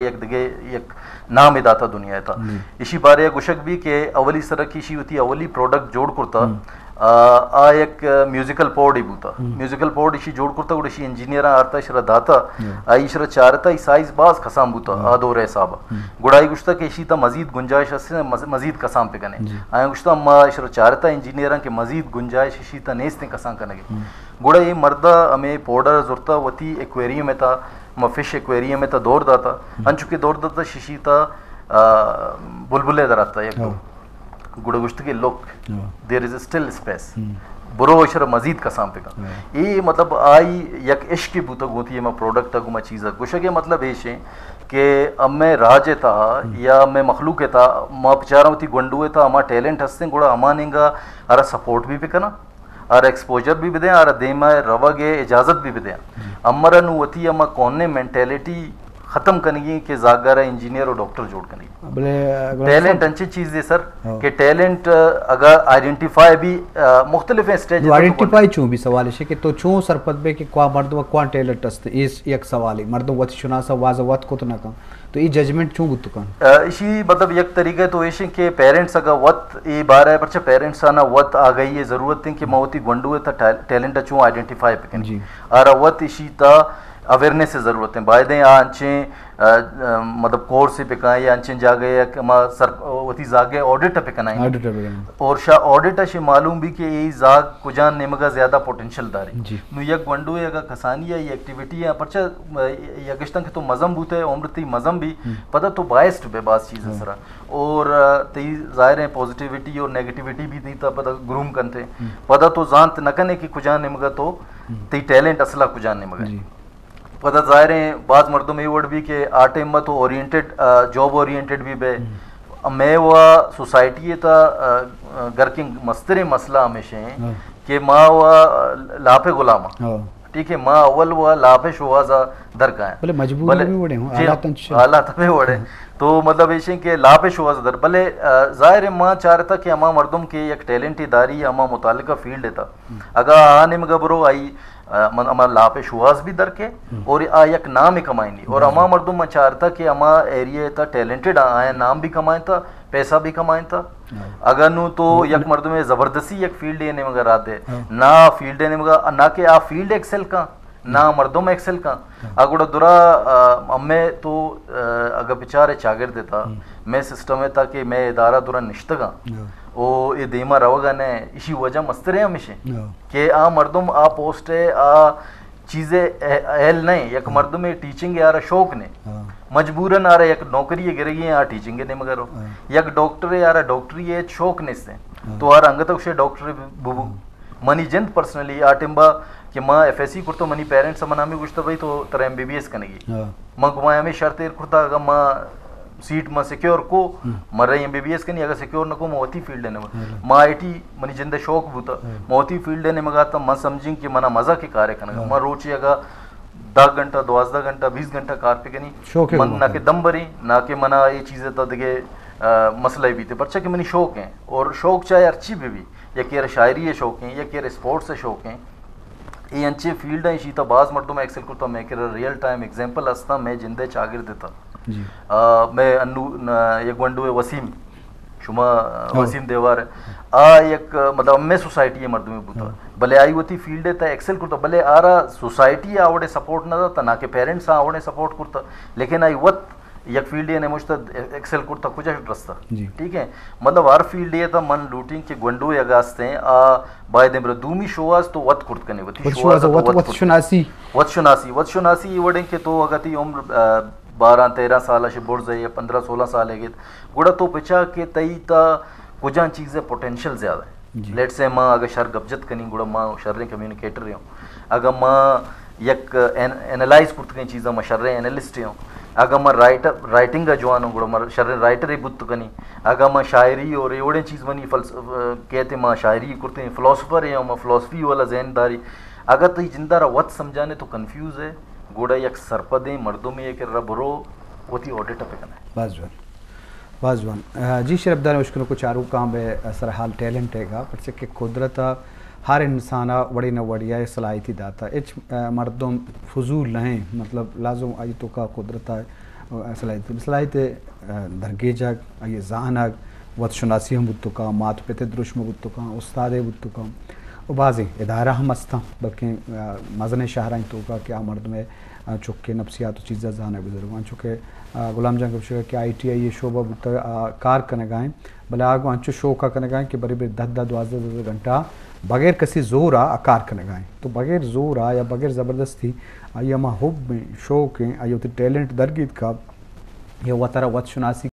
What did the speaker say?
یک دیگه یک نام داتا دنیا تا اسی باره گوشک بھی کہ اولی سرکی شی ہوتی اولی پروڈکٹ جوڑ کرتا آ یک میوزیکل پوڈ ہی بوتا میوزیکل پوڈ اسی جوڑ کرتا گوشی انجینئرا آرتا شرا داتا آئی شرا چارتا ای سائز باز خسام بوتا آ دور حساب گڑائی گوشتا کہ اسی تا مزید گنجائش سے مزید کسام پہ کنے آیا گوشتا اما شرا چارتا انجینئرا کے مزید گنجائش اسی تا نیستے کسام کنگے گوڑا یہ مردہ ہمیں پوڈر زورتا وتی ایکویریم میں تا فش ایکویریم میں تا دور داتا انچو کے دور داتا ششی تا بلبلے دراتا یک دو گوڑا گوشت کے لوک دیر از اسٹل اسپیس برو اشرا مزید کسام پہ کا یہ مطلب آئی یک عشق کی بوتا گوتی ہے میں پروڈکٹ تا گما چیزا گوشا کے مطلب ایشیں کہ اب میں راجے تا یا میں مخلوق تا ما پچارا ہوتی گنڈوے تا اما ٹیلنٹ ہستے گوڑا اما ننگا ارا سپورٹ بھی پہ کنا اور ایکسپوجر بھی بدیں اور دیما روگے اجازت بھی بدیں امرا نو وتی اما کونے مینٹیلٹی ختم کنگی کہ زاگرہ انجینئر اور ڈاکٹر جوڑ کنگی ٹیلنٹ انچی چیز ہے سر کہ ٹیلنٹ اگر آئیڈینٹیفائی بھی مختلف ہیں سٹیج آئیڈینٹیفائی چوں بھی سوال ہے کہ تو چوں سرپت بے کہ کوئی مرد و کوئی ٹیلنٹ است اس یک سوال ہے مرد وقت شناسا واضح وقت کو تو نہ کم تو یہ ججمنٹ چوں گتو کن اسی مطلب یک طریقہ تو ایشی کہ پیرنٹس اگر وقت یہ بارہ ہے پرچہ پیرنٹس آنا وقت آ گئی ہے ضرورت ہے کہ موتی گنڈوے تا ٹیلنٹ چوں آئیڈینٹیفائی پہ کن اور وقت اسی تا اویئرنیس سے ضرورت ہے بائدیں آنچیں مطلب کورس سے پکائیں یا انچیں جا گئے سر وتی زاگے آڈٹ پکائیں اور شاہ آڈٹ سے معلوم بھی کہ یہ زاگ کجان نمگا زیادہ پوٹنشل داری نو یک گنڈو اگر کسانی ہے یہ ایکٹیویٹی ہے پرچہ یگشتن کہ تو مزم بوتے ہیں عمرتی مزم بھی پتہ تو بائسڈ بے باس چیز ہے سرا اور تی ظاہر ہے پوزیٹیویٹی اور نیگیٹیویٹی بھی نہیں تھا پتہ گروم کرتے پتہ تو زانت نہ کنے کہ کجان نمگا تو تی ٹیلنٹ اصلہ کجان نمگا پتہ ظاہر ہے بعض مردوں میں یہ ورڈ بھی کہ آٹے میں تو اورینٹڈ جاب اورینٹڈ بھی بے میں وہ سوسائٹی تا گھر کے مستر مسئلہ ہمیشہ ہیں کہ ماں وہ لاپے غلامہ ٹھیک ہے ماں اول وہ لاپے شوازہ در کا ہے بلے مجبور بھی وڑے ہوں حالات میں وڑے تو مطلب ایشیں کہ لاپے شوازہ در بلے ظاہر ہے ماں چاہ رہتا کہ اما مردم کے ایک ٹیلنٹی داری اما متعلقہ فیلڈ ہے تا اگر آنے میں گبرو آئی اما لاپے شواز بھی در کے اور آ یک نام ہی کمائیں گی اور اما مردم میں چاہتا کہ اما ایریے تا ٹیلنٹڈ آئیں نام بھی کمائیں تا پیسہ بھی کمائیں تا اگر نو تو یک مردم میں زبردستی یک فیلڈ ہے نمگا راتے نہ فیلڈ ہے نمگا نہ کہ آپ فیلڈ ایکسل کا نہ مردم ایکسل کا اگر درا ہمیں تو اگر بچارے چاگر دیتا میں سسٹم ہے تا کہ میں ادارہ درا نشتگا او یہ دیما روگا نے اسی وجہ مستر ہے ہمیشہ کہ آ مردم آ پوسٹ ہے آ چیزیں اہل نہیں یک مردم میں ٹیچنگ ہے آرہ شوق نے مجبوراً آرہ یک نوکری ہے گرگی ہے آ ٹیچنگ ہے نہیں مگر یک ڈاکٹر ہے آرہ ڈاکٹری ہے شوق نے سے تو آرہ انگتا کشے ڈاکٹر بوبو منی جند پرسنلی آٹمبا کہ ماں ایف ایس سی کرتا منی پیرنٹس منا میں گوشتا بھائی تو تر ایم بی بی ایس کنگی ماں گمایا میں شرط کرتا اگر ماں سیٹ میں سیکیور کو مر رہی ایم بی بی ایس کنی اگر سیکیور نہ کو موتی فیلڈ ہے ماں آئی ٹی منی جندہ شوق بوتا موتی فیلڈ ہے مگاتا ماں سمجھیں کہ منا مزہ کے کارے کنگا ماں روچی اگر 10 گھنٹہ 12 گھنٹہ 20 گھنٹہ کار پہ کنی من نہ کہ دم بری نہ کہ منا یہ چیزیں تا دگے مسئلہ بھی تھے پرچہ کہ منی شوق ہیں اور شوق چاہے ارچی بھی یا کہ شاعری ہے شوق ہیں یا کہ اسپورٹس سے شوق ہیں یہ انچے فیلڈ ہیں اسی تا بعض مردوں میں ایکسل کرتا میں کہ ریئل ٹائم ایگزامپل ہستا میں جندے چاگر دیتا میں انو یک ونڈو ہے وسیم شما وسیم دیوار ہے یک مطلب میں سوسائٹی ہے مردوں میں بوتا بلے آئی ہوتی فیلڈ ہے تا ایکسل کرتا بلے آرہ سوسائٹی آوڑے سپورٹ نہ تھا نہ کہ پیرنٹس آوڑے سپورٹ کرتا لیکن آئی وقت یک فیلڈ ہے مجھتا ایکسل کرتا کچھ رستا ٹھیک ہے مطلب ہر فیلڈ ہے تا من لوٹنگ کے گونڈو یا گاستے ہیں باید امرا دومی شواز تو وقت کرت کنے ہوتی شواز وقت شناسی یہ وڑیں کہ تو اگر تی عمر 12-13 سالہ سے بڑھ جائے یا 15-16 سال ہے گئے گوڑا تو پچا کہ تئی تا کجان چیزیں پوٹینشل زیادہ ہے لیٹ سے ماں اگر شر گبجت کنی گوڑا ماں شر کمیونیکیٹر رہے ہوں اگر ماں یک انالائز کرت کہیں چیزیں ماں شر انالسٹ ہوں اگر میں رائٹنگ کا جوان ہوں گوڑا ماں شر رائٹر ہی بت کنی اگر میں شاعری اور ایوڑے چیز منی کہتے ماں شاعری کرتے ہیں فلسفر ہے میں فلسفی والا ذہن داری اگر تو جندہ را وقت سمجھانے تو کنفیوز ہے گوڑا یک سرپدیں مردوں میں یہ کہ ربرو ہوتی آڈیٹ پہ کرنا ہے بازوان جی شرف دار مشکل کو چاروں کام بے سر حال ٹیلنٹ ہے گا پر سے کہ قدرت ہر انسانہ وڑی نہ وڑیا صلاحیتی داتا اچ مردم فضول نہیں مطلب لازم آئی تو کا قدرت ہے صلاحیت درگیجک ای زانک وط شناسی ہم بودتو کا مات پتے درشم بودتو کا استاد بودتو کا و بعضی ادارہ ہم استا بلکہ مزن شہرائیں تو کا کیا مرد میں چکے نفسیات و چیزیں زانا بزرگان چکے غلام جان کبشہ کہ آئی ٹی آئی یہ شعبہ بودتا کار کرنے گائیں بلے آگو انچو شو کا کرنے گائیں کہ بری بری 10-12 گھنٹہ بغیر کسی زور کار کرنے گائیں تو بغیر زور یا بغیر زبردستی آئی اما حب میں شوق ہیں آئی ہوتی ٹیلنٹ درگید کا یہ وطرہ وط شناسی